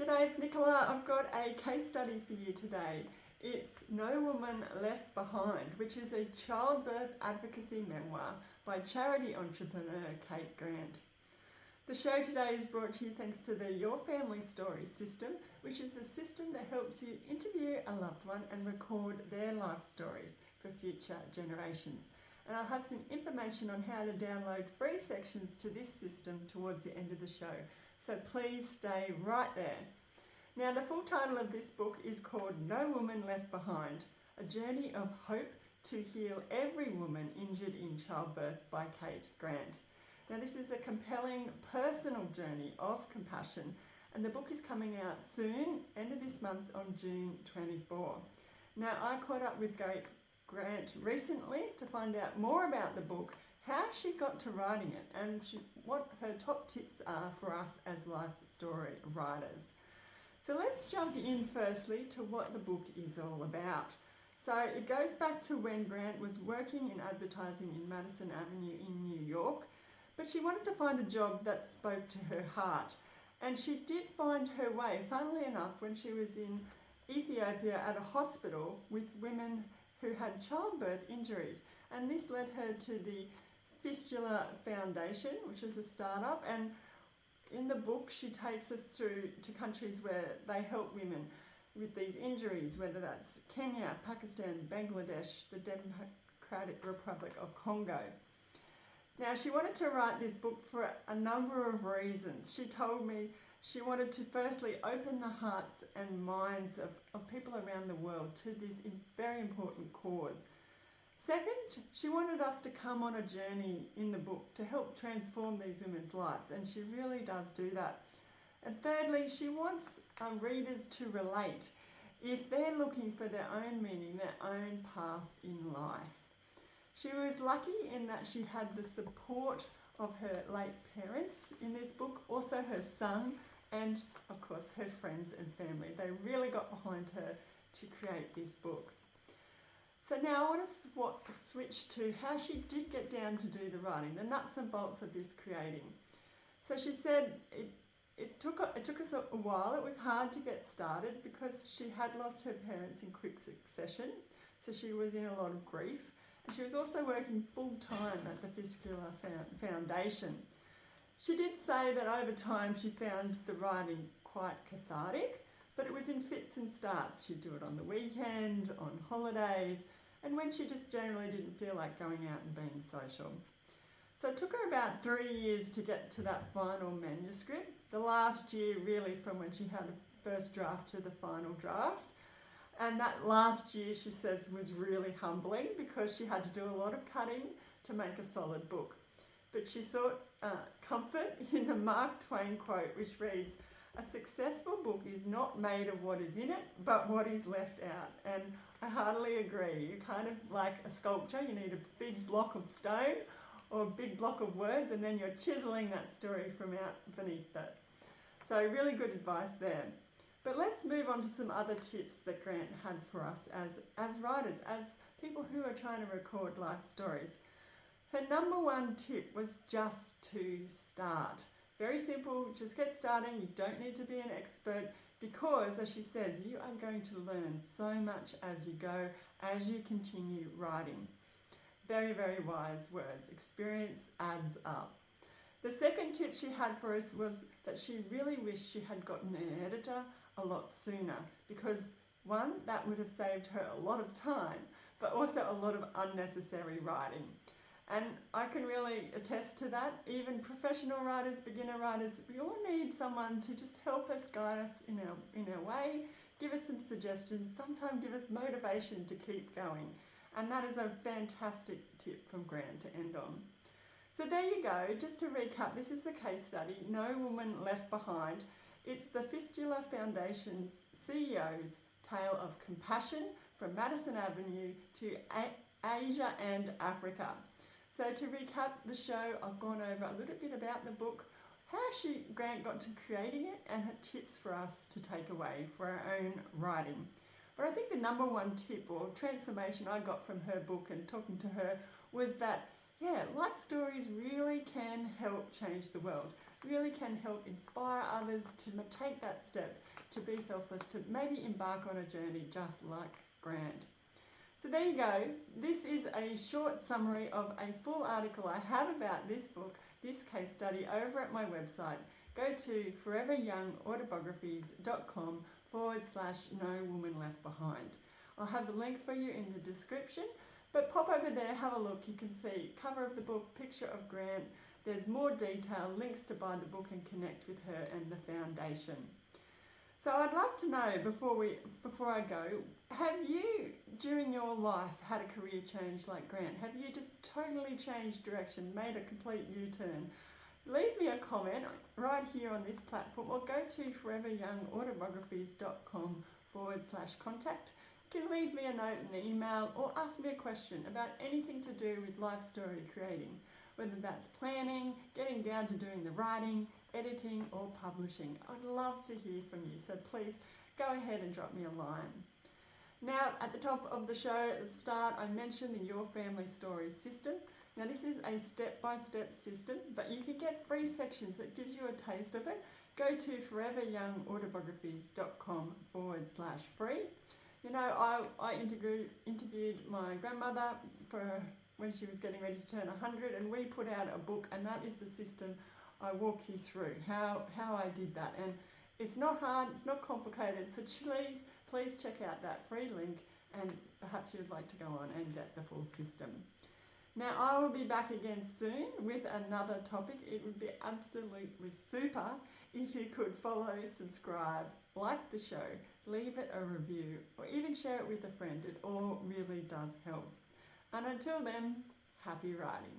G'day, it's Nicola. I've got a case study for you today. It's No Woman Left Behind, which is a childbirth advocacy memoir by charity entrepreneur Kate Grant. The show today is brought to you thanks to the Your Family Stories system, which is a system that helps you interview a loved one and record their life stories for future generations. And I'll have some information on how to download free sections to this system towards the end of the show. So please stay right there. Now, the full title of this book is called No Woman Left Behind, A Journey of Hope to Heal Every Woman Injured in Childbirth by Kate Grant. Now, this is a compelling personal journey of compassion, and the book is coming out soon, end of this month on June 24. Now, I caught up with Kate Grant recently to find out more about the book, how she got to writing it, and what her top tips are for us as life story writers. So let's jump in firstly to what the book is all about. So it goes back to when Grant was working in advertising in Madison Avenue in New York, but she wanted to find a job that spoke to her heart. And she did find her way, funnily enough, when she was in Ethiopia at a hospital with women who had childbirth injuries. And this led her to the Fistula Foundation, which is a startup. And in the book, she takes us through to countries where they help women with these injuries, whether that's Kenya, Pakistan, Bangladesh, the Democratic Republic of Congo. Now, she wanted to write this book for a number of reasons. She told me she wanted to firstly open the hearts and minds of people around the world to this very important cause. Second, she wanted us to come on a journey in the book to help transform these women's lives, and she really does do that. And thirdly, she wants readers to relate if they're looking for their own meaning, their own path in life. She was lucky in that she had the support of her late parents in this book, also her son, and of course her friends and family. They really got behind her to create this book. So now I want to switch to how she did get down to do the writing, the nuts and bolts of this creating. So she said it took us a while. It was hard to get started because she had lost her parents in quick succession, so she was in a lot of grief. And she was also working full-time at the Fistula Foundation. She did say that over time she found the writing quite cathartic, but it was in fits and starts. She'd do it on the weekend, on holidays, and when she just generally didn't feel like going out and being social. So it took her about 3 years to get to that final manuscript. The last year really from when she had a first draft to the final draft. And that last year, she says, was really humbling because she had to do a lot of cutting to make a solid book. But she sought comfort in the Mark Twain quote, which reads, "A successful book is not made of what is in it, but what is left out." And I heartily agree. You're kind of like a sculpture. You need a big block of stone or a big block of words, and then you're chiseling that story from out beneath it. So really good advice there. But let's move on to some other tips that Grant had for us as writers, as people who are trying to record life stories. Her number one tip was just to start. Very simple, just get started. You don't need to be an expert because, as she says, you are going to learn so much as you go, as you continue writing. Very, very wise words. Experience adds up. The second tip she had for us was that she really wished she had gotten an editor a lot sooner because, one, that would have saved her a lot of time, but also a lot of unnecessary writing. And I can really attest to that. Even professional writers, beginner writers, we all need someone to just help us, guide us in our way, give us some suggestions, sometimes give us motivation to keep going. And that is a fantastic tip from Grant to end on. So there you go. Just to recap, this is the case study, No Woman Left Behind. It's the Fistula Foundation's CEO's tale of compassion from Madison Avenue to Asia and Africa. So to recap the show, I've gone over a little bit about the book, how Grant got to creating it, and her tips for us to take away for our own writing. But I think the number one tip or transformation I got from her book and talking to her was that, life stories really can help change the world. really can help inspire others to take that step, to be selfless, to maybe embark on a journey just like Grant. So there you go. This is a short summary of a full article I have about this book, this case study, over at my website. Go to foreveryoungautobiographies.com/No Woman Left Behind. I'll have the link for you in the description, but pop over there, have a look. You can see cover of the book, picture of Grant. There's more detail, links to buy the book and connect with her and the foundation. So I'd love to know before I go, have you during your life had a career change like Grant? Have you just totally changed direction, made a complete U-turn? Leave me a comment right here on this platform, or go to foreveryoungautobiographies.com/contact. You can leave me a note, an email, or ask me a question about anything to do with life story creating, whether that's planning, getting down to doing the writing, editing, or publishing. I'd love to hear from you, so please go ahead and drop me a line. Now, at the top of the show, at the start, I mentioned the Your Family Stories system. Now, this is a step-by-step system, but you can get free sections that gives you a taste of it. Go to foreveryoungautobiographies.com/free. You know, I interviewed my grandmother for when she was getting ready to turn 100, and we put out a book, and that is the system I walk you through, how I did that. And it's not hard, it's not complicated, so please check out that free link, and perhaps you'd like to go on and get the full system. Now, I will be back again soon with another topic. It would be absolutely super if you could follow, subscribe, like the show, leave it a review, or even share it with a friend. It all really does help. And until then, happy writing.